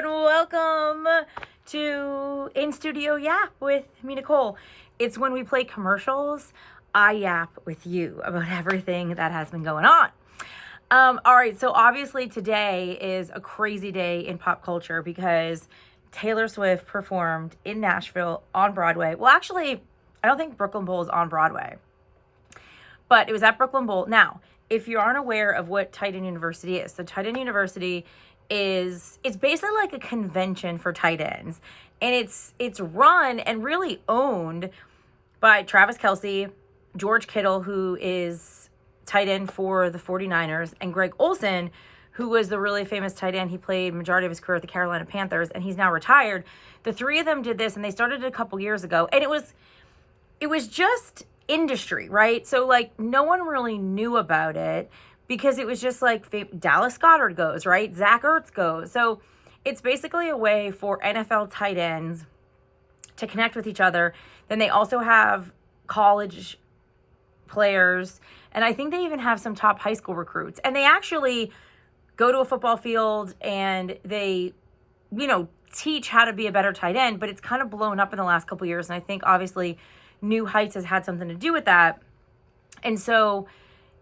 and welcome to In Studio Yap with me, Nicole. It's when we play commercials, I yap with you about everything that has been going on. All right, so obviously today is a crazy day in pop culture because Taylor Swift performed in Nashville on Broadway. Well, actually, I don't think Brooklyn Bowl is on Broadway, but it was at Brooklyn Bowl. Now, if you aren't aware of what Tight End University is, so Tight End University it's basically like a convention for tight ends, and it's run and really owned by Travis Kelce, George Kittle, who is tight end for the 49ers, and Greg Olsen, who was the really famous tight end. He played majority of his career at the Carolina Panthers, and he's now retired. The three of them did this, and they started it a couple years ago, and it was just industry, right? So like no one really knew about it because it was just like Dallas Goedert goes, right? Zach Ertz goes. So it's basically a way for NFL tight ends to connect with each other. Then they also have college players, and I think they even have some top high school recruits. And they actually go to a football field and they, teach how to be a better tight end, but it's kind of blown up in the last couple of years. And I think obviously New Heights has had something to do with that. And so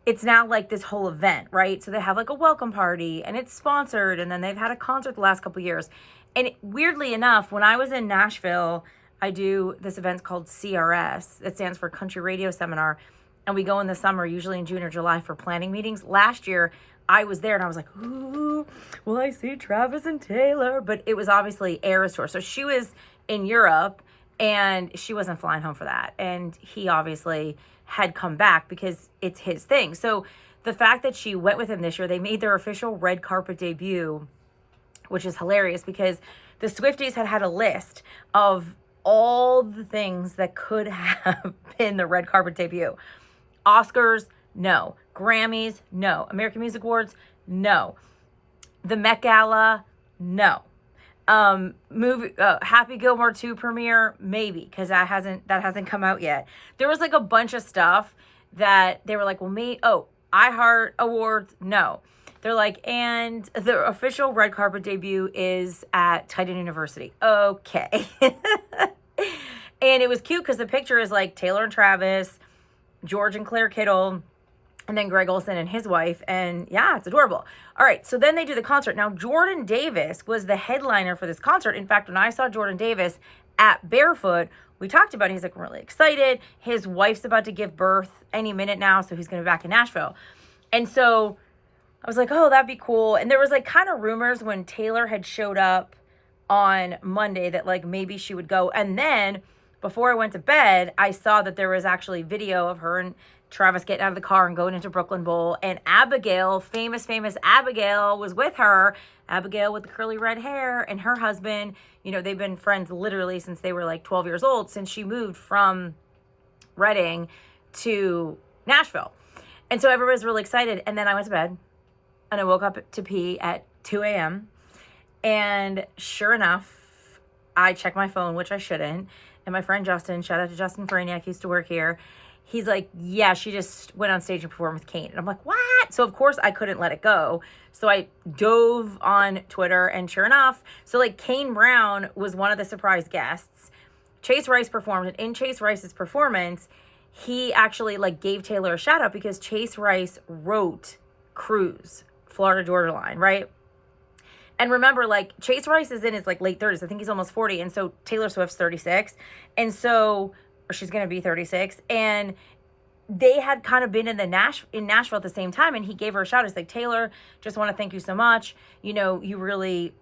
it's now like this whole event, right? So they have like a welcome party and it's sponsored, and then they've had a concert the last couple of years. And weirdly enough, when I was in Nashville, I do this event called CRS. It stands for Country Radio Seminar. And we go in the summer, usually in June or July, for planning meetings. Last year, I was there and I was like, ooh, will I see Travis and Taylor? But it was obviously Eras Tour. So she was in Europe and she wasn't flying home for that. And he obviously had come back because it's his thing. So the fact that she went with him this year, they made their official red carpet debut, which is hilarious because the Swifties had a list of all the things that could have been the red carpet debut. Oscars, no. Grammys, no. American Music Awards, no. The Met Gala, no. Happy Gilmore 2 premiere, maybe, because that hasn't come out yet. There was like a bunch of stuff that they were like, well, iHeart Awards, no. They're like, and the official red carpet debut is at Tight End University. Okay. And it was cute because the picture is like Taylor and Travis, George and Claire Kittle, and then Greg Olsen and his wife. And yeah, it's adorable. All right, so then they do the concert. Now, Jordan Davis was the headliner for this concert. In fact, when I saw Jordan Davis at Barefoot, we talked about it. He's like, I'm really excited. His wife's about to give birth any minute now, so he's going to be back in Nashville. And so I was like, oh, that'd be cool. And there was like kind of rumors when Taylor had showed up on Monday that like maybe she would go. And then before I went to bed, I saw that there was actually video of her and Travis getting out of the car and going into Brooklyn Bowl. And Abigail, famous Abigail, was with her. Abigail with the curly red hair, and her husband, they've been friends literally since they were like 12 years old, since she moved from Reading to Nashville. And so everybody's really excited. And then I went to bed and I woke up to pee at 2 a.m. And sure enough, I checked my phone, which I shouldn't. And my friend Justin, shout out to Justin Franiak, used to work here. He's like, yeah, she just went on stage and performed with Kane. And I'm like, what? So of course I couldn't let it go. So I dove on Twitter, and sure enough, so like Kane Brown was one of the surprise guests. Chase Rice performed, and in Chase Rice's performance, he actually like gave Taylor a shout out because Chase Rice wrote Cruise, Florida Georgia Line, right? And remember, like, Chase Rice is in his, like, late 30s. I think he's almost 40. And so Taylor Swift's 36. And so, or she's going to be 36. And they had kind of been in Nashville at the same time. And he gave her a shout. He's like, Taylor, just want to thank you so much. You really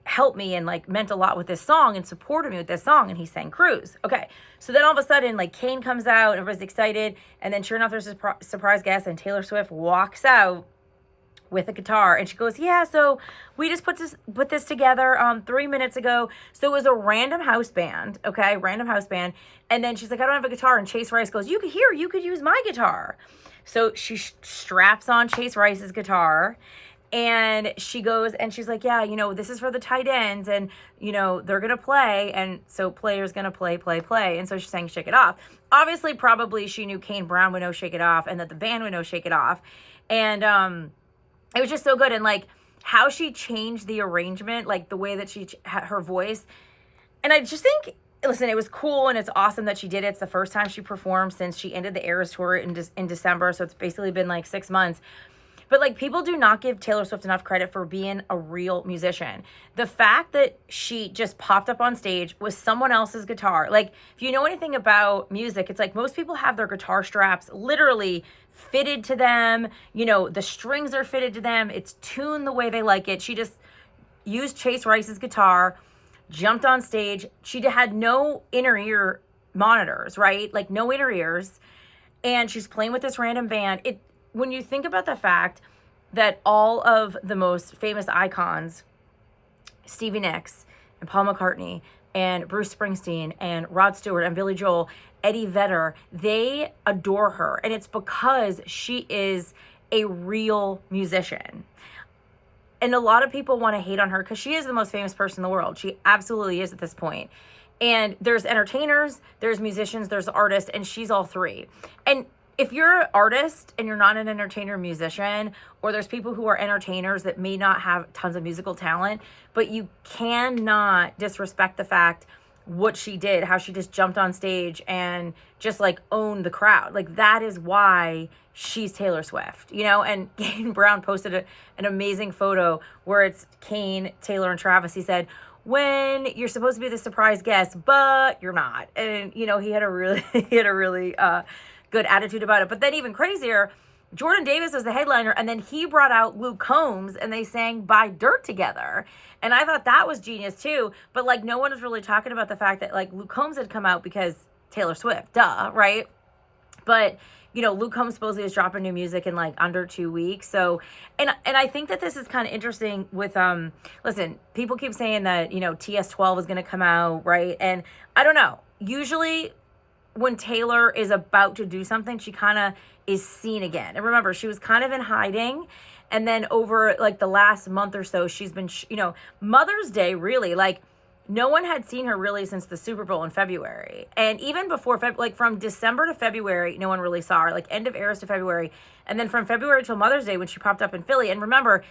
helped me and, like, meant a lot with this song and supported me with this song. And he sang Cruise. Okay. So then all of a sudden, like, Kane comes out. Everybody's excited. And then sure enough, there's a surprise guest. And Taylor Swift walks out with a guitar, and she goes, yeah, so we just put this together 3 minutes ago. So it was a random house band, okay, and then she's like, I don't have a guitar, and Chase Rice goes, you could use my guitar. So she straps on Chase Rice's guitar, and she goes, and she's like, yeah, this is for the tight ends, and they're gonna play, and so players gonna play, and so she's saying Shake It Off. Obviously, probably she knew Kane Brown would know Shake It Off, and that the band would know Shake It Off, and it was just so good. And like how she changed the arrangement, like the way that she had her voice. And I just think, listen, it was cool and it's awesome that she did it. It's the first time she performed since she ended the Eras Tour in December. So it's basically been like 6 months. But like, people do not give Taylor Swift enough credit for being a real musician. The fact that she just popped up on stage with someone else's guitar. Like, if you know anything about music, it's like most people have their guitar straps literally fitted to them. You know, the strings are fitted to them. It's tuned the way they like it. She just used Chase Rice's guitar, jumped on stage. She had no inner ear monitors, right? Like no inner ears. And she's playing with this random band. When you think about the fact that all of the most famous icons, Stevie Nicks and Paul McCartney and Bruce Springsteen and Rod Stewart and Billy Joel, Eddie Vedder, they adore her. And it's because she is a real musician. And a lot of people want to hate on her because she is the most famous person in the world. She absolutely is at this point. And there's entertainers, there's musicians, there's artists, and she's all three. And if you're an artist and you're not an entertainer musician, or there's people who are entertainers that may not have tons of musical talent, but you cannot disrespect the fact what she did, how she just jumped on stage and just like owned the crowd. Like, that is why she's Taylor Swift, you know? And Kane Brown posted an amazing photo where it's Kane, Taylor, and Travis. He said, when you're supposed to be the surprise guest, but you're not. And, you know, he had a really good attitude about it. But then even crazier, Jordan Davis was the headliner, and then he brought out Luke Combs and they sang Buy Dirt together. And I thought that was genius too. But like, no one was really talking about the fact that like Luke Combs had come out because Taylor Swift, duh, right? But you know, Luke Combs supposedly is dropping new music in like under 2 weeks. So, and I think that this is kind of interesting with, listen, people keep saying that, you know, TS12 is going to come out, right? And I don't know, usually when Taylor is about to do something, she kind of is seen again. And remember, she was kind of in hiding. And then over like the last month or so, she's been, you know, Mother's Day, really, like no one had seen her really since the Super Bowl in February. And even before, like from December to February, no one really saw her, like end of Eras to February. And then from February till Mother's Day when she popped up in Philly. And remember,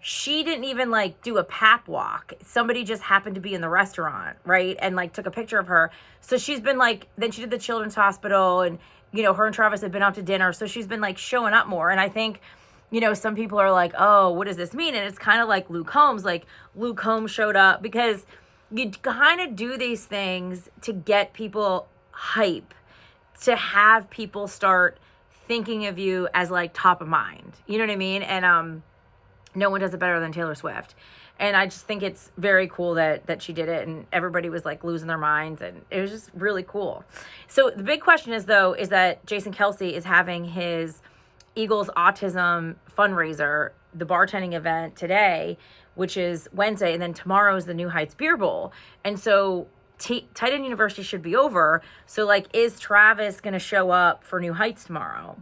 she didn't even like do a pap walk. Somebody just happened to be in the restaurant, right? And like took a picture of her. So she's been like, then she did the Children's Hospital, and, you know, her and Travis have been out to dinner. So she's been like showing up more. And I think, you know, some people are like, oh, what does this mean? And it's kind of like Luke Combs. Like Luke Combs showed up because you kind of do these things to get people hype, to have people start thinking of you as like top of mind. You know what I mean? And no one does it better than Taylor Swift. And I just think it's very cool that she did it, and everybody was like losing their minds, and it was just really cool. So the big question is though, is that Jason Kelce is having his Eagles Autism fundraiser, the bartending event today, which is Wednesday, and then tomorrow is the New Heights Beer Bowl. And so Tight End University should be over. So like, is Travis going to show up for New Heights tomorrow?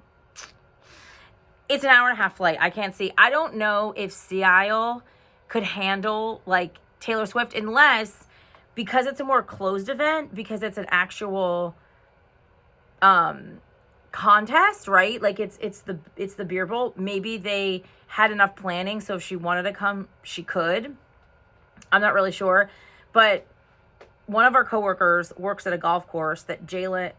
It's an hour and a half flight. I can't see. I don't know if Sea Isle could handle like Taylor Swift, unless, because it's a more closed event, because it's an actual contest, right? Like it's the beer bowl. Maybe they had enough planning, so if she wanted to come, she could. I'm not really sure, but one of our coworkers works at a golf course that Jason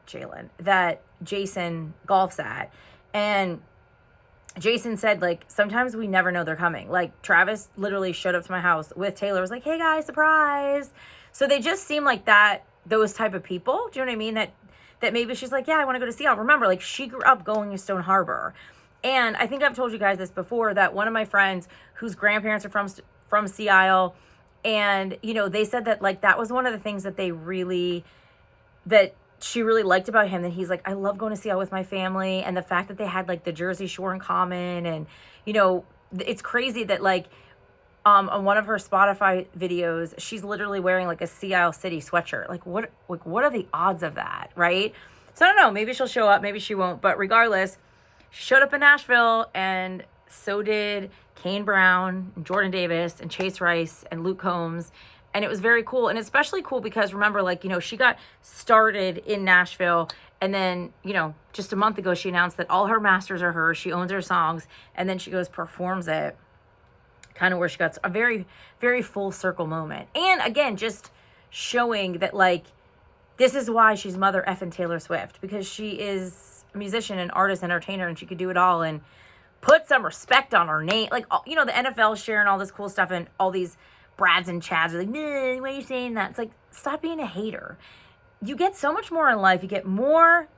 golfs at, and Jason said, like, sometimes we never know they're coming. Like, Travis literally showed up to my house with Taylor, was like, hey guys, surprise. So they just seem like those type of people. Do you know what I mean? That maybe she's like, yeah, I want to go to Seattle. Remember, like, she grew up going to Stone Harbor. And I think I've told you guys this before, that one of my friends whose grandparents are from Sea Isle, and, you know, they said that, like, that was one of the things that she really liked about him, that he's like, I love going to Sea Isle with my family, and the fact that they had like the Jersey Shore in common. And, you know, it's crazy that like on one of her Spotify videos, she's literally wearing like a Sea Isle City sweatshirt. Like what are the odds of that, right? So I don't know, maybe she'll show up, maybe she won't, but regardless, she showed up in Nashville, and so did Kane Brown, and Jordan Davis, and Chase Rice, and Luke Combs. And it was very cool. And especially cool because, remember, like, you know, she got started in Nashville. And then, you know, just a month ago, she announced that all her masters are hers. She owns her songs. And then she goes, performs it kind of where she got a very, very full circle moment. And again, just showing that, like, this is why she's Mother effing Taylor Swift, because she is a musician and artist, entertainer, and she could do it all and put some respect on her name. Like, the NFL is sharing all this cool stuff, and all these Brads and Chads are like, nah, why are you saying that? It's like, stop being a hater. You get so much more in life. You get more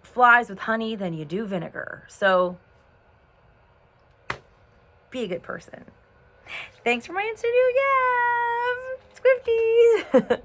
flies with honey than you do vinegar. So be a good person. Thanks for my in-studio. Yeah, Swifties.